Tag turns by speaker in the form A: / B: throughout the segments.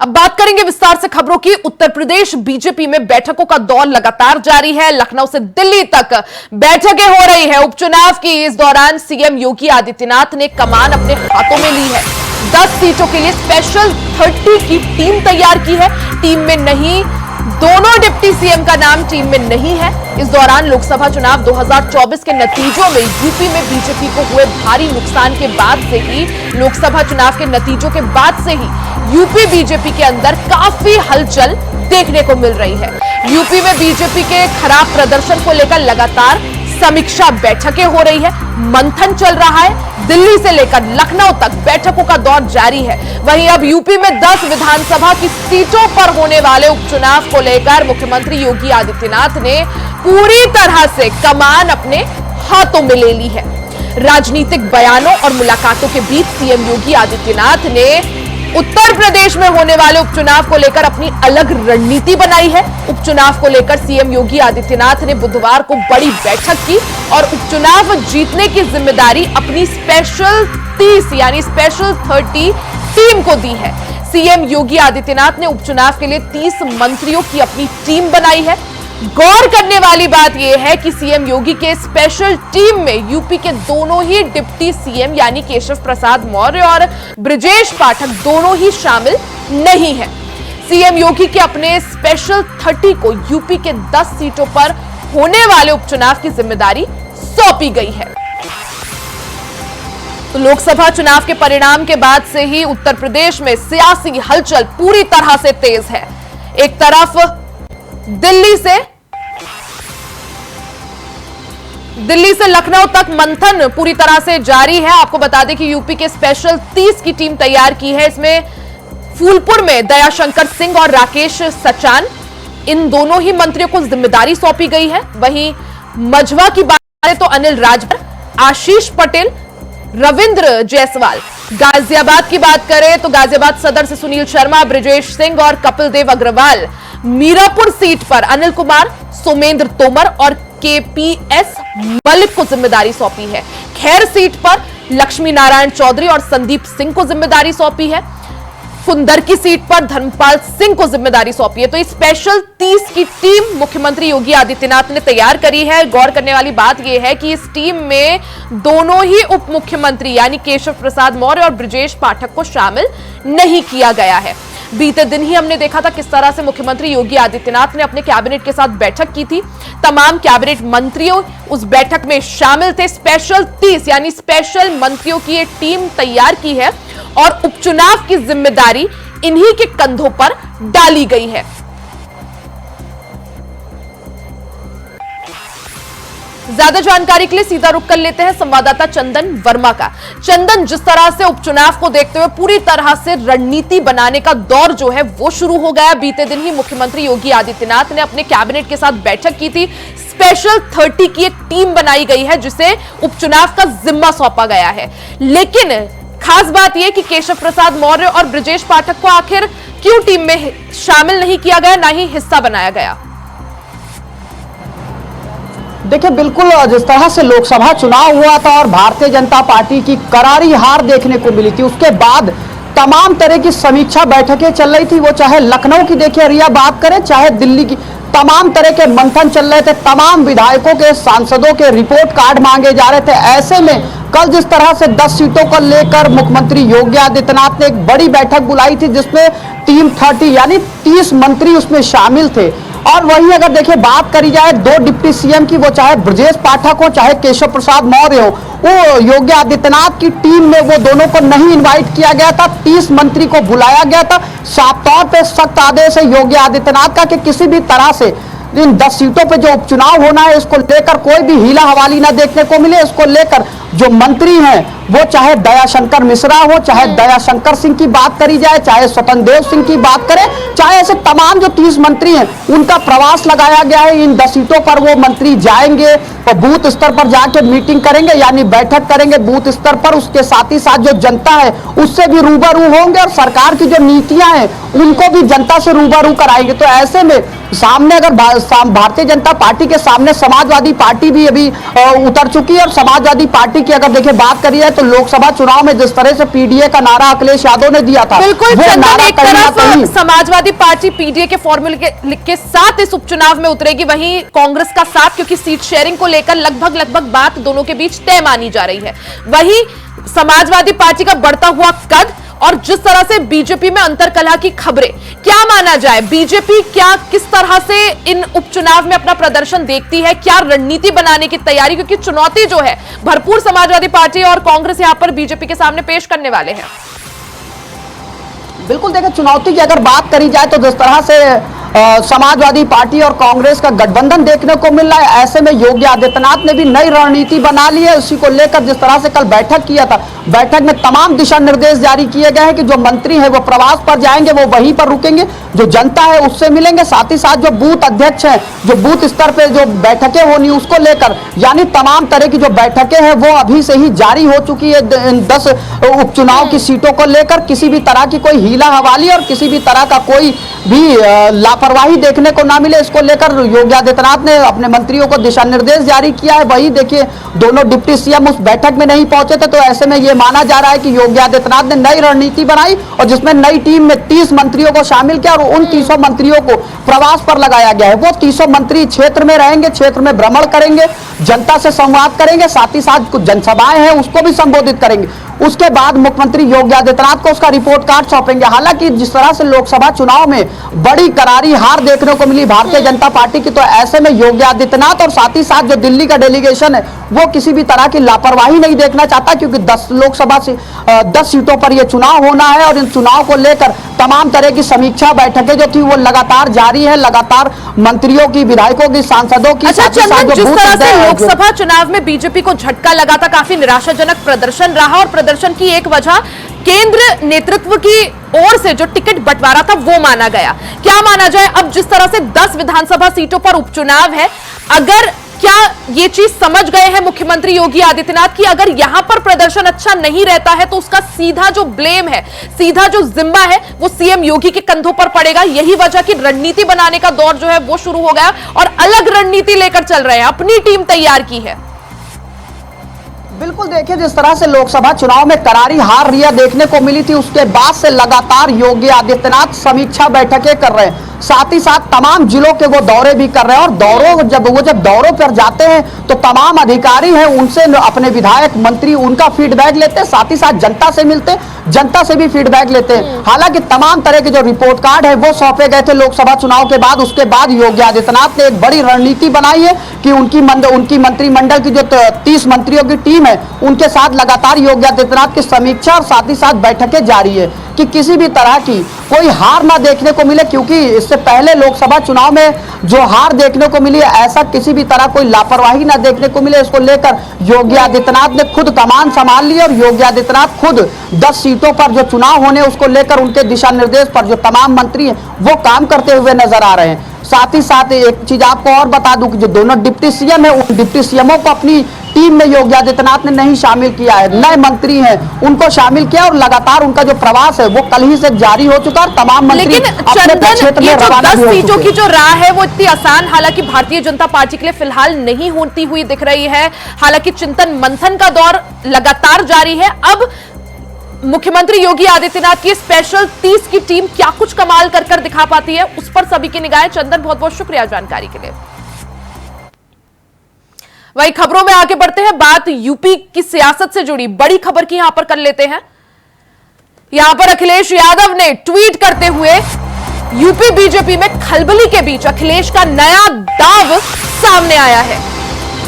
A: अब बात करेंगे विस्तार से खबरों की। उत्तर प्रदेश बीजेपी में बैठकों का दौर लगातार जारी है। लखनऊ से दिल्ली तक बैठकें हो रही है उपचुनाव की। इस दौरान सीएम योगी आदित्यनाथ ने कमान अपने हाथों में ली है। 10 सीटों के लिए स्पेशल 30 की टीम तैयार की है। टीम में नहीं, दोनों डिप्टी सीएम का नाम टीम में नहीं है। इस दौरान लोकसभा चुनाव 2024 के नतीजों में यूपी में बीजेपी को हुए भारी नुकसान के बाद से ही, लोकसभा चुनाव के नतीजों के बाद से ही यूपी बीजेपी के अंदर काफी हलचल देखने को मिल रही है। यूपी में बीजेपी के खराब प्रदर्शन को लेकर लगातार समीक्षा बैठकें हो रही है, मंथन चल रहा है। दिल्ली से लेकर लखनऊ तक बैठकों का दौर जारी है। वहीं अब यूपी में 10 विधानसभा की सीटों पर होने वाले उपचुनाव को लेकर मुख्यमंत्री योगी आदित्यनाथ ने पूरी तरह से कमान अपने हाथों में ले ली है। राजनीतिक बयानों और मुलाकातों के बीच सीएम योगी आदित्यनाथ ने उत्तर प्रदेश में होने वाले उपचुनाव को लेकर अपनी अलग रणनीति बनाई है। उपचुनाव को लेकर सीएम योगी आदित्यनाथ ने बुधवार को बड़ी बैठक की और उपचुनाव जीतने की जिम्मेदारी अपनी स्पेशल 30 यानी स्पेशल 30 टीम को दी है। सीएम योगी आदित्यनाथ ने उपचुनाव के लिए 30 मंत्रियों की अपनी टीम बनाई है। गौर करने वाली बात यह है कि सीएम योगी के स्पेशल टीम में यूपी के दोनों ही डिप्टी सीएम यानी केशव प्रसाद मौर्य और ब्रजेश पाठक दोनों ही शामिल नहीं हैं। सीएम योगी के अपने स्पेशल 30 को यूपी के 10 सीटों पर होने वाले उपचुनाव की जिम्मेदारी सौंपी गई है। तो लोकसभा चुनाव के परिणाम के बाद से ही उत्तर प्रदेश में सियासी हलचल पूरी तरह से तेज है। एक तरफ दिल्ली से लखनऊ तक मंथन पूरी तरह से जारी है। आपको बता दें कि यूपी के स्पेशल 30 की टीम तैयार की है। इसमें फूलपुर में दयाशंकर सिंह और राकेश सचान, इन दोनों ही मंत्रियों को जिम्मेदारी सौंपी गई है। वहीं मझवा की बात करें तो अनिल राजभर, आशीष पटेल, रविंद्र जायसवाल। गाजियाबाद की बात करें तो गाजियाबाद सदर से सुनील शर्मा, ब्रजेश सिंह और कपिल देव अग्रवाल। मीरापुर सीट पर अनिल कुमार, सोमेंद्र तोमर और केपीएस मलिक को जिम्मेदारी सौंपी है। खैर सीट पर लक्ष्मी नारायण चौधरी और संदीप सिंह को जिम्मेदारी सौंपी है। कुंदर की सीट पर धर्मपाल सिंह को जिम्मेदारी सौंपी है। तो इस स्पेशल 30 की टीम मुख्यमंत्री योगी आदित्यनाथ ने तैयार करी है। गौर करने वाली बात यह है कि इस टीम में दोनों ही उप मुख्यमंत्री यानी केशव प्रसाद मौर्य और ब्रजेश पाठक को शामिल नहीं किया गया है। बीते दिन ही हमने देखा था किस तरह से मुख्यमंत्री योगी आदित्यनाथ ने अपने कैबिनेट के साथ बैठक की थी। तमाम कैबिनेट मंत्रियों उस बैठक में शामिल थे। स्पेशल 30 यानी स्पेशल मंत्रियों की एक टीम तैयार की है और उपचुनाव की जिम्मेदारी इन्हीं के कंधों पर डाली गई है। ज्यादा जानकारी के लिए सीधा रुख कर लेते हैं संवाददाता चंदन वर्मा का। चंदन, जिस तरह से उपचुनाव को देखते हुए पूरी तरह से रणनीति बनाने का दौर जो है वो शुरू हो गया। बीते दिन ही मुख्यमंत्री योगी आदित्यनाथ ने अपने कैबिनेट के साथ बैठक की थी। स्पेशल 30 की एक टीम बनाई गई है जिसे उपचुनाव का जिम्मा सौंपा गया है। लेकिन खास बात यह कि केशव प्रसाद मौर्य और ब्रजेश पाठक को आखिर क्यों टीम में शामिल नहीं किया गया, ना ही हिस्सा बनाया गया?
B: देखिए, बिल्कुल जिस तरह से लोकसभा चुनाव हुआ था और भारतीय जनता पार्टी की करारी हार देखने को मिली थी, उसके बाद तमाम तरह की समीक्षा बैठकें चल रही थी। वो चाहे लखनऊ की देखिए रिया बात करें, चाहे दिल्ली की, तमाम तरह के मंथन चल रहे थे। तमाम विधायकों के, सांसदों के रिपोर्ट कार्ड मांगे जा रहे थे। ऐसे में कल जिस तरह से 10 सीटों को लेकर मुख्यमंत्री योगी आदित्यनाथ ने एक बड़ी बैठक बुलाई थी जिसमें टीम 30 यानी 30 मंत्री उसमें शामिल थे। और वहीं अगर देखिए बात करी जाए 2 डिप्टी सीएम की, वो चाहे ब्रजेश पाठक हो चाहे केशव प्रसाद मौर्य हो, वो योगी आदित्यनाथ की टीम में वो दोनों को नहीं इनवाइट किया गया था। 30 मंत्री को बुलाया गया था। साफ तौर पे सख्त आदेश है योगी आदित्यनाथ का कि किसी भी तरह से इन 10 सीटों पे जो उपचुनाव होना है इसको लेकर कोई भी हीला हवाली ना देखने को मिले। इसको लेकर जो मंत्री हैं वो चाहे दयाशंकर मिश्रा हो, चाहे दयाशंकर सिंह की बात करी जाए, चाहे स्वतंत्र देव सिंह की बात करें, चाहे ऐसे तमाम जो 30 मंत्री हैं उनका प्रवास लगाया गया है। इन 10 सीटों पर वो मंत्री जाएंगे और बूथ स्तर पर जाके मीटिंग करेंगे यानी बैठक करेंगे बूथ स्तर पर। उसके साथ ही साथ जो जनता है उससे भी रूबरू होंगे और सरकार की जो नीतियां हैं उनको भी जनता से रूबरू कराएंगे। तो ऐसे में सामने अगर भारतीय जनता पार्टी के सामने समाजवादी पार्टी भी अभी उतर चुकी है और समाजवादी पार्टी की अगर देखिए बात करी है तो लोकसभा चुनाव में जिस तरह से पीडीए का नारा अखिलेश यादव ने दिया था,
A: बिल्कुल
B: वो
A: चंदन,
B: नारा
A: एक
B: कहीं ना
A: तरफ
B: कहीं
A: समाजवादी पार्टी पीडीए के फॉर्मूले के साथ इस उपचुनाव में उतरेगी, वहीं कांग्रेस का साथ, क्योंकि सीट शेयरिंग को लेकर लगभग बात दोनों के बीच तय मानी जा रही है। वहीं समाजवादी पार्टी का बढ़ता हुआ कद और जिस तरह से बीजेपी में अंतरकलह की खबरें, क्या माना जाए, बीजेपी क्या किस तरह से इन उपचुनाव में अपना प्रदर्शन देखती है, क्या रणनीति बनाने की तैयारी, क्योंकि चुनौती जो है भरपूर समाजवादी पार्टी और कांग्रेस यहां पर बीजेपी के सामने पेश करने वाले हैं।
B: बिल्कुल देखिए, चुनौती की अगर बात करी जाए तो जिस तरह से समाजवादी पार्टी और कांग्रेस का गठबंधन देखने को मिल रहा है, ऐसे में योगी आदित्यनाथ ने भी नई रणनीति बना ली है। उसी को लेकर जिस तरह से कल बैठक किया था, बैठक में तमाम दिशा निर्देश जारी किए गए हैं कि जो मंत्री हैं वो प्रवास पर जाएंगे, वो वहीं पर रुकेंगे, जो जनता है उससे मिलेंगे, साथ ही साथ जो बूथ अध्यक्ष हैं, जो बूथ स्तर पे जो बैठकें होनी उसको लेकर, यानी तमाम तरह की जो बैठकें हैं वो अभी से ही जारी हो चुकी है। 10 उपचुनाव की सीटों को लेकर किसी भी तरह की कोई हीला हवाली और किसी भी तरह का कोई भी लापरवाही देखने को ना मिले, इसको लेकर योगी आदित्यनाथ ने अपने मंत्रियों को दिशा निर्देश जारी किया है। वही देखिए, दोनों डिप्टी सीएम उस बैठक में नहीं पहुंचे थे, तो ऐसे में यह माना जा रहा है कि योगी आदित्यनाथ ने नई रणनीति बनाई और जिसमें नई टीम में 30 मंत्रियों को शामिल किया और उन 30 मंत्रियों को प्रवास पर लगाया गया है। वो 30 मंत्री क्षेत्र में रहेंगे, क्षेत्र में भ्रमण करेंगे, जनता से संवाद करेंगे, साथ ही साथ कुछ जनसभाएं हैं उसको भी संबोधित करेंगे। उसके बाद मुख्यमंत्री योगी आदित्यनाथ को उसका रिपोर्ट कार्ड सौंपेंगे। हालांकि जिस तरह से लोकसभा चुनाव में बड़ी करारी हार देखने को मिली भारतीय जनता पार्टी की, तो ऐसे में योगी आदित्यनाथ और साथ ही साथ जो दिल्ली का डेलीगेशन है वो किसी भी तरह की लापरवाही नहीं देखना चाहता, क्योंकि 10 लोकसभा से 10 सीटों पर यह चुनाव होना है और इन चुनाव को लेकर तमाम तरह की समीक्षा बैठकें जो थी वो लगातार जारी है, लगातार मंत्रियों की, विधायकों की, सांसदों की।
A: अच्छा चंदन, जिस तरह से लोकसभा चुनाव में बीजेपी को झटका लगा था, काफी निराशाजनक प्रदर्शन रहा और प्रदर्शन की एक वजह केंद्र नेतृत्व की ओर से जो टिकट बंटवारा था वो माना गया। क्या माना जाए, अब जिस तरह से 10 विधानसभा सीटों पर उपचुनाव है, अगर क्या ये चीज समझ गए हैं मुख्यमंत्री योगी आदित्यनाथ की अगर यहां पर प्रदर्शन अच्छा नहीं रहता है तो उसका सीधा जो ब्लेम है, सीधा जो जिम्मा है वो सीएम योगी के कंधों पर पड़ेगा। यही वजह कि रणनीति बनाने का दौर जो है वो शुरू हो गया और अलग रणनीति लेकर चल रहे हैं, अपनी टीम तैयार की है।
B: बिल्कुल देखिए, जिस तरह से लोकसभा चुनाव में करारी हार रिया देखने को मिली थी, उसके बाद से लगातार योगी आदित्यनाथ समीक्षा बैठकें कर रहे हैं, साथ ही साथ तमाम जिलों के वो दौरे भी कर रहे हैं और जब दौरों पर जाते हैं तो तमाम अधिकारी हैं उनसे अपने विधायक मंत्री उनका फीडबैक लेते हैं, साथ ही साथ जनता से मिलते, जनता से भी फीडबैक लेते हैं। हालांकि तमाम तरह के जो रिपोर्ट कार्ड है वो सौंपे गए थे लोकसभा चुनाव के बाद। उसके बाद योगी आदित्यनाथ ने एक बड़ी रणनीति बनाई है कि उनकी मंत्रिमंडल की जो 30 मंत्रियों की टीम है उनके साथ लगातार योगी आदित्यनाथ की समीक्षा और साथ ही साथ बैठकें जारी है कि किसी भी तरह की कोई हार ना देखने को मिले, क्योंकि इससे पहले लोकसभा चुनाव में जो हार देखने को मिली है ऐसा किसी भी तरह कोई लापरवाही ना देखने को मिले। इसको लेकर योगी आदित्यनाथ ने खुद कमान संभाल ली और योगी आदित्यनाथ खुद 10 सीटों पर जो चुनाव होने उसको लेकर उनके दिशा निर्देश पर जो तमाम मंत्री हैं वो काम करते हुए नजर आ रहे हैं। साथ ही साथ एक चीज आपको और बता दूं कि जो दोनों डिप्टी सीएम है उन डिप्टी सीएमओं को अपनी टीम में योगी आदित्यनाथ ने नहीं शामिल किया है, नए मंत्री हैं उनको शामिल किया और लगातार उनका जो प्रवास है वो कल ही से जारी हो चुका है। तमाम मंत्री अपने क्षेत्र में रवाना भी हो चुके हैं।
A: 10 सीटों की जो राह है वो इतनी आसान हालांकि भारतीय जनता पार्टी के लिए फिलहाल नहीं होती हुई दिख रही है। हालांकि चिंतन मंथन का दौर लगातार जारी है। अब मुख्यमंत्री योगी आदित्यनाथ की स्पेशल 30 की टीम क्या कुछ कमाल कर दिखा पाती है, उस पर सभी की निगाहें। चंदन, बहुत बहुत शुक्रिया जानकारी के लिए। वही खबरों में आगे बढ़ते हैं, बात यूपी की सियासत से जुड़ी बड़ी खबर की यहां पर कर लेते हैं। यहां पर अखिलेश यादव ने ट्वीट करते हुए यूपी बीजेपी में खलबली के बीच अखिलेश का नया दाव सामने आया है।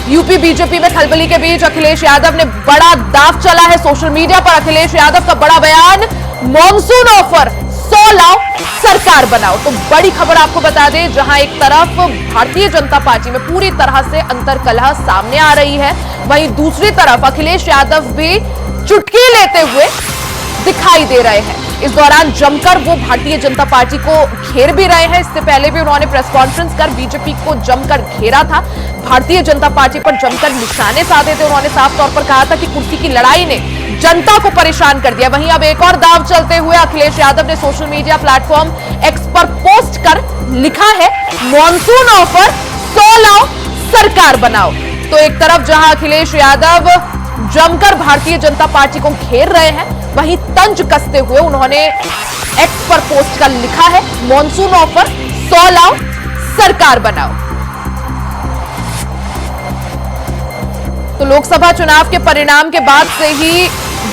A: यूपी बीजेपी में खलबली के बीच अखिलेश यादव ने बड़ा दाव चला है सोशल मीडिया पर। अखिलेश यादव का बड़ा बयान, मॉनसून ऑफर 100 लाओ सरकार बनाओ। तो बड़ी खबर आपको बता दें, जहां एक तरफ भारतीय जनता पार्टी में पूरी तरह से अंतर्कलह सामने आ रही है, वहीं दूसरी तरफ अखिलेश यादव भी चुटकी लेते हुए दिखाई दे रहे हैं। इस दौरान जमकर वो भारतीय जनता पार्टी को घेर भी रहे हैं। इससे पहले भी उन्होंने प्रेस कॉन्फ्रेंस कर बीजेपी को जमकर घेरा था, भारतीय जनता पार्टी पर जमकर निशाने साधे थे। उन्होंने साफ तौर पर कहा था कि कुर्सी की लड़ाई ने जनता को परेशान कर दिया। वहीं अब एक और दाव चलते हुए अखिलेश यादव ने सोशल मीडिया प्लेटफॉर्म एक्स पर पोस्ट कर लिखा है, मॉनसून ऑफर 100 लाओ सरकार बनाओ। तो एक तरफ जहां अखिलेश यादव जमकर भारतीय जनता पार्टी को घेर रहे हैं। वहीं तंज कसते हुए उन्होंने एक्स पर पोस्ट कर लिखा है, मॉनसून ऑफर 100 लाओ सरकार बनाओ। तो लोकसभा चुनाव के परिणाम के बाद से ही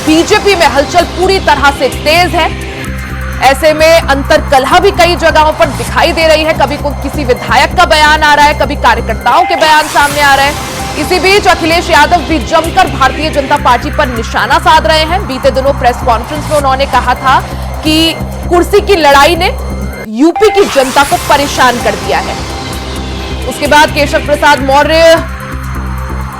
A: बीजेपी में हलचल पूरी तरह से तेज है। ऐसे में अंतरकलह भी कई जगहों पर दिखाई दे रही है। कभी कोई किसी विधायक का बयान आ रहा है, कभी कार्यकर्ताओं के बयान सामने आ रहे हैं। इसी बीच अखिलेश यादव भी जमकर भारतीय जनता पार्टी पर निशाना साध रहे हैं। बीते दिनों प्रेस कॉन्फ्रेंस में उन्होंने कहा था कि कुर्सी की लड़ाई ने यूपी की जनता को परेशान कर दिया है। उसके बाद केशव प्रसाद मौर्य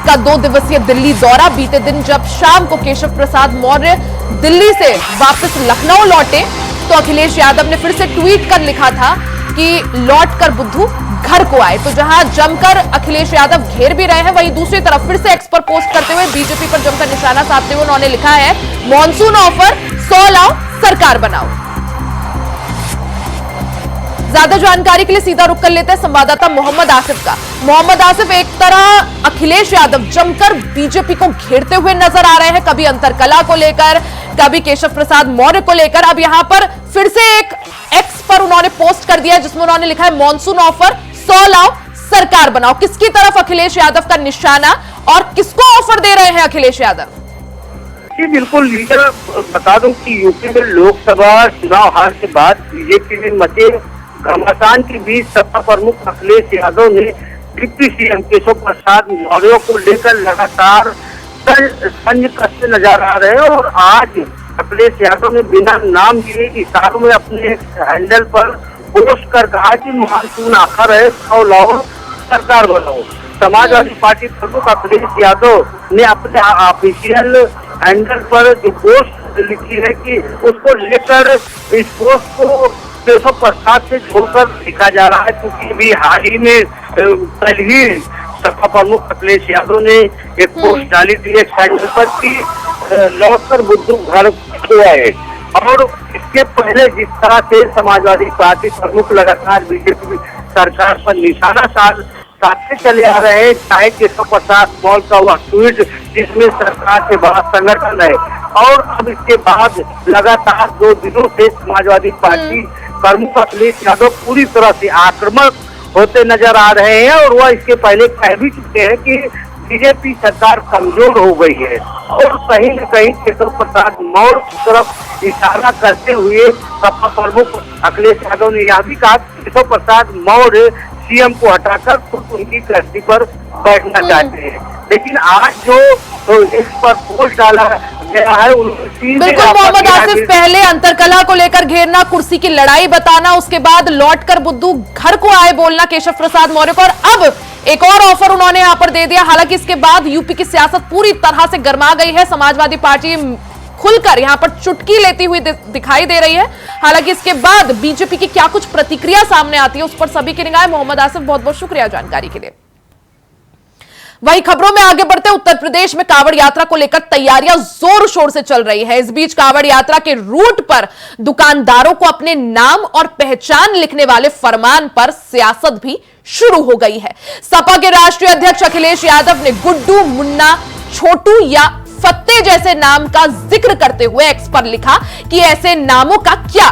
A: का 2 दिवसीय दिल्ली दौरा। बीते दिन जब शाम को केशव प्रसाद मौर्य दिल्ली से वापस लखनऊ लौटे तो अखिलेश यादव ने फिर से ट्वीट कर लिखा था कि लौट कर बुद्धू घर को आए। तो जहां जमकर अखिलेश यादव घेर भी रहे हैं, वहीं दूसरी तरफ फिर से एक्स पर पोस्ट करते हुए बीजेपी पर जमकर निशाना साधते हुए उन्होंने लिखा है, मॉनसून ऑफर 100 लाओ सरकार बनाओ। ज्यादा जानकारी के लिए सीधा रुख कर लेते हैं संवाददाता मोहम्मद आसिफ का। मोहम्मद आसिफ, एक तरह अखिलेश यादव जमकर बीजेपी को घेरते हुए नजर आ रहे हैं, कभी अंतरकला को लेकर, कभी केशव प्रसाद मौर्य को लेकर। अब यहां पर फिर से एक एक्स पर उन्होंने पोस्ट कर दिया जिसमें उन्होंने लिखा है, मॉनसून ऑफर 100 लाओ सरकार बनाओ। किसकी तरफ अखिलेश यादव का निशाना और किसको ऑफर दे रहे हैं अखिलेश यादव?
C: जी बिल्कुल लीडर, बता दूं कि यूपी में लोकसभा चुनाव हार के बाद बीजेपी में मचे घमासान के बीच सपा प्रमुख अखिलेश यादव ने डिप्टी सीएम केशव प्रसाद मौर्य को लेकर लगातार तंज कसते नजर आ रहे हैं। और आज अखिलेश यादव ने बिना नाम लिए इशारों में अपने हैंडल पर पोस्ट कर कहा कि मानसून आखिर है, 100 लाओ सरकार बनाओ। समाजवादी पार्टी प्रमुख अखिलेश यादव ने अपने ऑफिशियल हैंडल पर जो पोस्ट लिखी है कि उसको लेकर इस पोस्ट को केशव प्रसाद से जोड़कर लिखा जा रहा है, क्योंकि अभी हाल ही में कल ही सपा प्रमुख अखिलेश यादव ने एक पोस्ट डाली थी एक हैंडल पर कि लौटकर बुद्धू घर को आए। और इसके पहले जिस तरह से समाजवादी पार्टी प्रमुख लगातार बीजेपी सरकार पर निशाना साधते चले आ रहे हैं, चाहे केशव प्रसाद मौर्य का वह ट्वीट जिसमें सरकार से बड़ा संगठन है, और अब इसके बाद लगातार 2 दिनों से समाजवादी पार्टी प्रमुख अखिलेश यादव पूरी तरह से आक्रामक होते नजर आ रहे हैं। और वह इसके पहले कह भी चुके हैं कि बीजेपी सरकार कमजोर हो गई है। और कहीं न कहीं केशव प्रसाद मौर्य की तरफ इशारा करते हुए सपा प्रमुख अखिलेश यादव ने यह भी कहा कि केशव प्रसाद मौर्य सीएम को हटाकर खुद उनकी कुर्सी पर बैठना चाहते हैं। लेकिन आज जो इस पर पोस्ट डाला गया है,
A: बिल्कुल मोहम्मद आसिफ, पहले अंतरकला को लेकर घेरना, कुर्सी की लड़ाई बताना, उसके बाद लौटकर बुद्धू घर को आए बोलना केशव प्रसाद मौर्य को, और अब एक और ऑफर उन्होंने यहां पर दे दिया। हालांकि इसके बाद यूपी की सियासत पूरी तरह से गर्मा गई है। समाजवादी पार्टी खुलकर यहां पर चुटकी लेती हुई दिखाई दे रही है। हालांकि इसके बाद बीजेपी की क्या कुछ प्रतिक्रिया सामने आती है उस पर सभी की निगाहें। मोहम्मद आसिफ, बहुत बहुत शुक्रिया जानकारी के लिए। वहीं खबरों में आगे बढ़ते, उत्तर प्रदेश में कांवड़ यात्रा को लेकर तैयारियां जोर शोर से चल रही है। इस बीच कांवड़ यात्रा के रूट पर दुकानदारों को अपने नाम और पहचान लिखने वाले फरमान पर सियासत भी शुरू हो गई है। सपा के राष्ट्रीय अध्यक्ष अखिलेश यादव ने गुड्डू, मुन्ना, छोटू या फत्ते जैसे नाम का जिक्र करते हुए एक्स पर लिखा कि ऐसे नामों का क्या।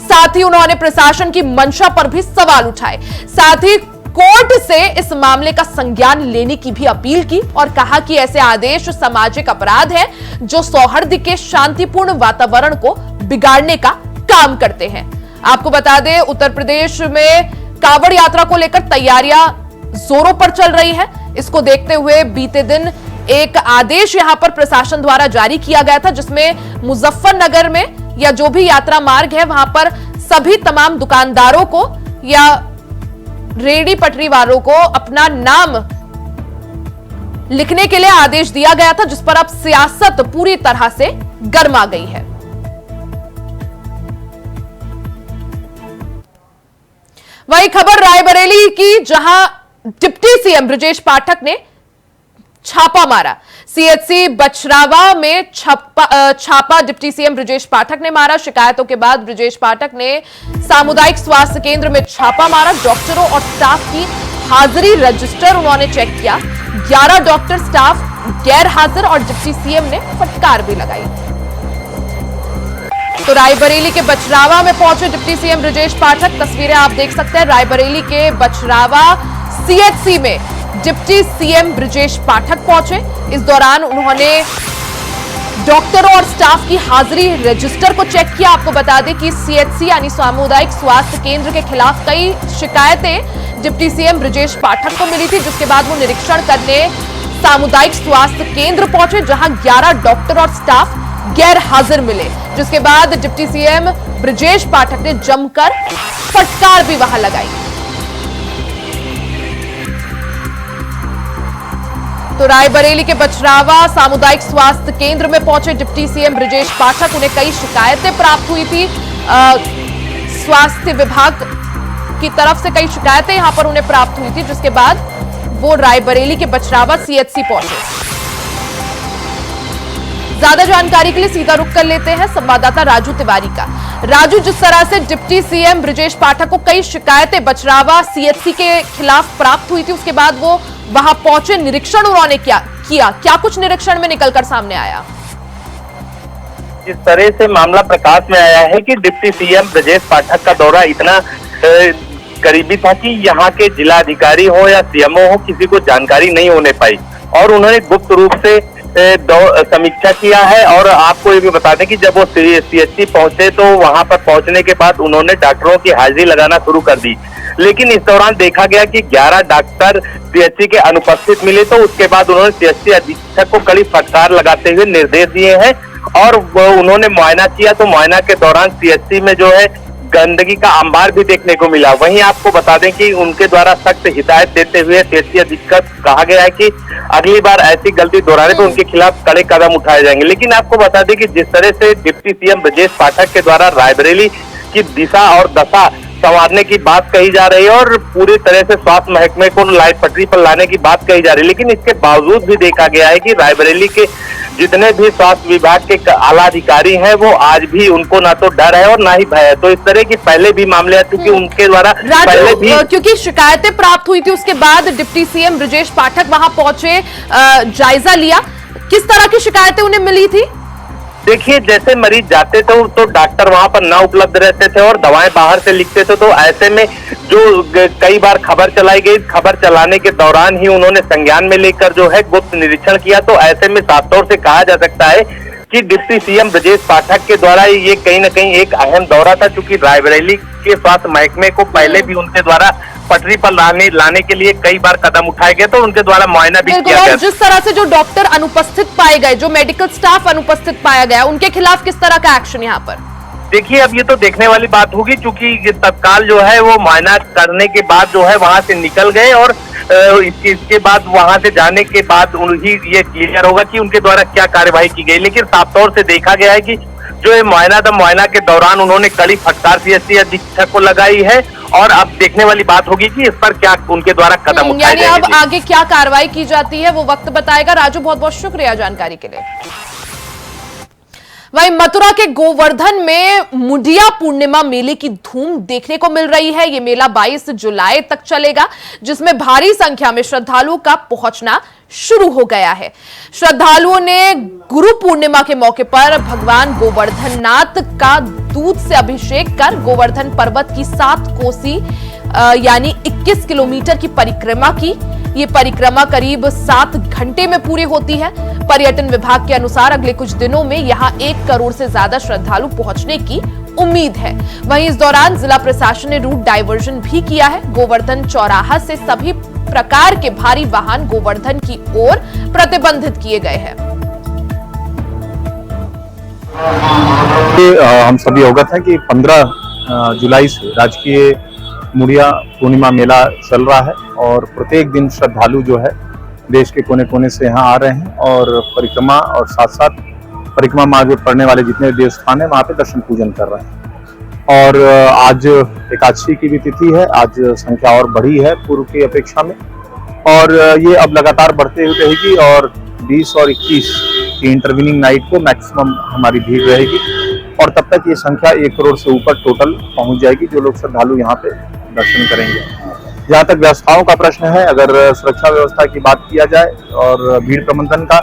A: साथ ही उन्होंने प्रशासन की मंशा पर भी सवाल उठाए। साथ ही कोर्ट से इस मामले का संज्ञान लेने की भी अपील की और कहा कि ऐसे आदेश सामाजिक अपराध हैं जो सौहार्द के शांतिपूर्ण वातावरण को बिगाड़ने का काम करते हैं। आपको बता दें, उत्तर प्रदेश में कांवड़ यात्रा को लेकर तैयारियां जोरों पर चल रही है। इसको देखते हुए बीते दिन एक आदेश यहां पर प्रशासन द्वारा जारी किया गया था, जिसमें मुजफ्फरनगर में या जो भी यात्रा मार्ग है वहां पर सभी तमाम दुकानदारों को या रेडी पटरी वालों को अपना नाम लिखने के लिए आदेश दिया गया था, जिस पर अब सियासत पूरी तरह से गर्मा गई है। वही खबर रायबरेली की, जहां डिप्टी सीएम ब्रजेश पाठक ने छापा मारा। सीएचसी बछरावा में छापा डिप्टी सीएम ब्रजेश पाठक ने मारा। शिकायतों के बाद ब्रजेश पाठक ने सामुदायिक स्वास्थ्य केंद्र में छापा मारा। डॉक्टरों और स्टाफ की हाजिरी रजिस्टर उन्होंने चेक किया। 11 डॉक्टर, स्टाफ गैर हाजिर और डिप्टी सीएम ने फटकार भी लगाई। तो रायबरेली के बचरावा में पहुंचे डिप्टी सीएम ब्रजेश पाठक। तस्वीरें आप देख सकते हैं, रायबरेली के बचरावा सीएचसी में डिप्टी सीएम ब्रजेश पाठक पहुंचे। इस दौरान उन्होंने डॉक्टरों और स्टाफ की हाजिरी रजिस्टर को चेक किया। आपको बता दें कि सीएचसी यानी सामुदायिक स्वास्थ्य केंद्र के खिलाफ कई शिकायतें डिप्टी सीएम ब्रजेश पाठक को मिली थी, जिसके बाद वो निरीक्षण करने सामुदायिक स्वास्थ्य केंद्र पहुंचे, जहां 11 डॉक्टर और स्टाफ गैर हाजिर मिले, जिसके बाद डिप्टी सीएम ब्रजेश पाठक ने जमकर फटकार भी वहां लगाई। तो रायबरेली के बचरावा सामुदायिक स्वास्थ्य केंद्र में पहुंचे डिप्टी सीएम ब्रजेश पाठक। उन्हें कई शिकायतें प्राप्त हुई थी, स्वास्थ्य विभाग की तरफ से कई शिकायतें यहां पर उन्हें प्राप्त हुई थी, जिसके बाद वो रायबरेली के बचरावा सीएचसी पहुंचे। ज्यादा जानकारी के लिए सीधा रुख कर लेते हैं संवाददाता राजू तिवारी का। राजू, जिस तरह से डिप्टी सीएम ब्रजेश पाठक को कई शिकायतें बचरावा सीएचसी के खिलाफ प्राप्त हुई थी, उसके बाद वो वहां पहुंचे, निरीक्षण उन्होंने क्या कुछ निरीक्षण में निकलकर सामने आया?
D: जिस तरह से मामला प्रकाश में आया है कि डिप्टी सीएम ब्रजेश पाठक का दौरा इतना करीबी था कि यहाँ के जिलाधिकारी हो या सीएमओ हो, किसी को जानकारी नहीं होने पाई और उन्होंने गुप्त रूप से समीक्षा किया है। और आपको ये भी बता दें कि जब वो सीएचसी पहुंचे तो वहां पर पहुंचने के बाद उन्होंने डॉक्टरों की हाजिरी लगाना शुरू कर दी, लेकिन इस दौरान देखा गया कि 11 डॉक्टर सीएचसी के अनुपस्थित मिले। तो उसके बाद उन्होंने सीएचसी अधीक्षक को कड़ी फटकार लगाते हुए निर्देश दिए हैं और उन्होंने मुआयना किया। तो मुआयना के दौरान सीएचसी में जो है गंदगी का अंबार भी देखने को मिला। वहीं आपको बता दें कि उनके द्वारा सख्त हिदायत देते हुए सीएचसी अधीक्षक कहा गया है कि अगली बार ऐसी गलती दोहराने पर उनके खिलाफ कड़े कदम उठाए जाएंगे। लेकिन आपको बता दें कि जिस तरह से डिप्टी सीएम ब्रजेश पाठक के द्वारा रायबरेली की दिशा और दशा संवारने की बात कही जा रही है और पूरी तरह से स्वास्थ्य महकमे को लाइट पटरी पर लाने की बात कही जा रही है, लेकिन इसके बावजूद भी देखा गया है कि रायबरेली के जितने भी स्वास्थ्य विभाग के आला अधिकारी हैं वो आज भी उनको ना तो डर है और ना ही भय है। तो इस तरह की पहले भी मामले आते कि उनके द्वारा पहले भी,
A: क्योंकि शिकायतें प्राप्त हुई थी, उसके बाद डिप्टी सीएम ब्रजेश पाठक वहां पहुंचे, जायजा लिया। किस तरह की शिकायतें उन्हें मिली थी?
D: देखिए, जैसे मरीज जाते थे तो डॉक्टर वहां पर ना उपलब्ध रहते थे और दवाएं बाहर से लिखते थे। तो ऐसे में जो कई बार खबर चलाई गई, खबर चलाने के दौरान ही उन्होंने संज्ञान में लेकर जो है गुप्त निरीक्षण किया। तो ऐसे में साफ तौर से कहा जा सकता है कि डिप्टी सीएम ब्रजेश पाठक के द्वारा ये कहीं न कहीं एक अहम दौरा था, क्योंकि रायबरेली के स्वास्थ्य महकमे को पहले भी उनके द्वारा पटरी पर लाने के लिए कई बार कदम उठाए गए, तो उनके द्वारा मुआयना भी किया गया।
A: जिस तरह से जो डॉक्टर अनुपस्थित पाए गए, जो मेडिकल स्टाफ अनुपस्थित पाया गया, उनके खिलाफ किस तरह का एक्शन यहाँ पर?
D: देखिए, अब ये तो देखने वाली बात होगी, क्योंकि तत्काल जो है वो मुआयना करने के बाद जो है वहां से निकल गए और इसके बाद वहां से जाने के बाद उन्हीं ये क्लियर होगा कि उनके द्वारा क्या कार्यवाही की गई। लेकिन साफ तौर से देखा गया है कि जो ये मुआयना के दौरान उन्होंने कड़ी फटकार सीएचसी अधीक्षक को लगाई है और अब देखने वाली बात होगी कि इस पर क्या उनके द्वारा कदम उठाए जाएंगे।
A: यानी अब आगे क्या कार्रवाई की जाती है वो वक्त बताएगा। राजू, बहुत बहुत शुक्रिया जानकारी के लिए। वहीं मथुरा के गोवर्धन में मुंडिया पूर्णिमा मेले की धूम देखने को मिल रही है। यह मेला 22 जुलाई तक चलेगा, जिसमें भारी संख्या में श्रद्धालुओं का पहुंचना शुरू हो गया है। श्रद्धालुओं ने गुरु पूर्णिमा के मौके पर भगवान गोवर्धननाथ का दूध से अभिषेक कर गोवर्धन पर्वत की 7 कोसी यानी 21 किलोमीटर की परिक्रमा की। ये परिक्रमा करीब 7 घंटे में पूरी होती है। पर्यटन विभाग के अनुसार अगले कुछ दिनों में यहां 1 करोड़ से ज्यादा श्रद्धालु पहुंचने की उम्मीद है। वहीं इस दौरान जिला प्रशासन ने रूट डायवर्जन भी किया है। गोवर्धन चौराहा से सभी प्रकार के भारी वाहन गोवर्धन की ओर प्रतिबंधित किए गए हैं।
E: हम सभी अवगत हैं कि 15 जुलाई से राजकीय मुंडिया पूर्णिमा मेला चल रहा है और प्रत्येक दिन श्रद्धालु जो है देश के कोने कोने से यहाँ आ रहे हैं और परिक्रमा और साथ साथ परिक्रमा मार्ग में पड़ने वाले जितने देव स्थान है वहाँ पे दर्शन पूजन कर रहे हैं। और आज एकादशी की भी तिथि है, आज संख्या और बढ़ी है पूर्व की अपेक्षा में और ये अब लगातार बढ़ते हुए रहेगी और 20 और 21 की इंटरविनिंग नाइट को मैक्सिमम हमारी भीड़ रहेगी और तब तक ये संख्या 1 करोड़ से ऊपर टोटल पहुंच जाएगी जो लोग श्रद्धालु यहाँ पे दर्शन करेंगे। जहाँ तक व्यवस्थाओं का प्रश्न है, अगर सुरक्षा व्यवस्था की बात किया जाए और भीड़ प्रबंधन का,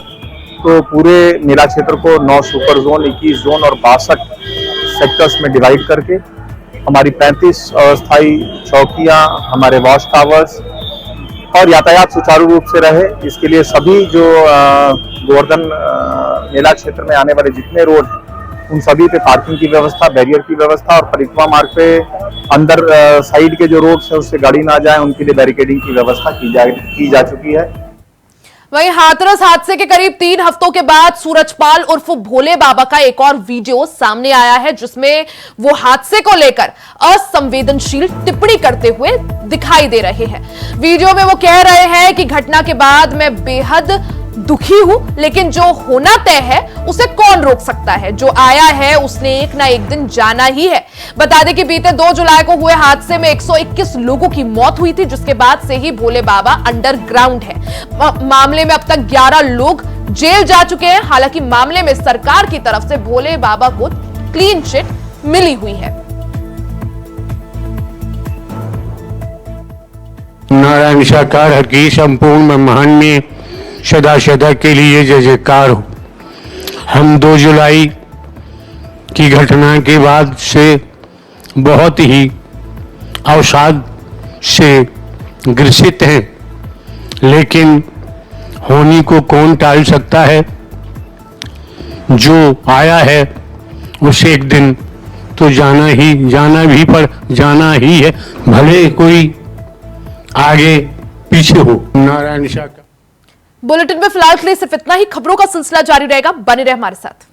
E: तो पूरे मेला क्षेत्र को 9 सुपर जोन, 21 जोन और 62 सेक्टर्स में डिवाइड करके हमारी 35 अस्थायी चौकियां, हमारे वॉच टावर्स और यातायात सुचारू रूप से रहे, इसके लिए सभी जो गोवर्धन मेला क्षेत्र में आने वाले जितने रोड हैं उन सभी पे पार्किंग की व्यवस्था, बैरियर की व्यवस्था और परिक्रमा मार्ग पे अंदर साइड के जो रोड्स है उससे गाड़ी ना जाए उनके लिए बैरिकेडिंग की व्यवस्था की जा चुकी है।
A: वहीं हाथरस हादसे के करीब 3 हफ्तों के बाद सूरजपाल उर्फ भोले बाबा का एक और वीडियो सामने आया है, जिसमें वो हादसे को लेकर असंवेदनशील टिप्पणी करते हुए दिखाई दे रहे हैं। वीडियो में वो कह रहे हैं कि घटना के बाद मैं बेहद दुखी हूं, लेकिन जो होना तय है उसे कौन रोक सकता है। जो आया है उसने एक ना एक दिन जाना ही है। बता दें कि बीते 2 जुलाई को हुए हादसे में 121 लोगों की मौत हुई थी, जिसके बाद से ही भोले बाबा अंडरग्राउंड है। मामले में अब तक 11 लोग जेल जा चुके हैं। हालांकि मामले में सरकार की तरफ से भोले बाबा को क्लीन चिट मिली हुई है।
F: नारायण साकार हर की संपूर्ण ब्रह्मांड में सदा सदा के लिए जय जयकार हो। हम 2 जुलाई की घटना के बाद से बहुत ही अवसाद से ग्रसित हैं, लेकिन होनी को कौन टाल सकता है। जो आया है उसे एक दिन तो जाना ही है, भले कोई आगे पीछे हो। नारायण शाह
A: बुलेटिन में फिलहाल के लिए सिर्फ इतना ही। खबरों का सिलसिला जारी रहेगा, बने रहे हमारे साथ।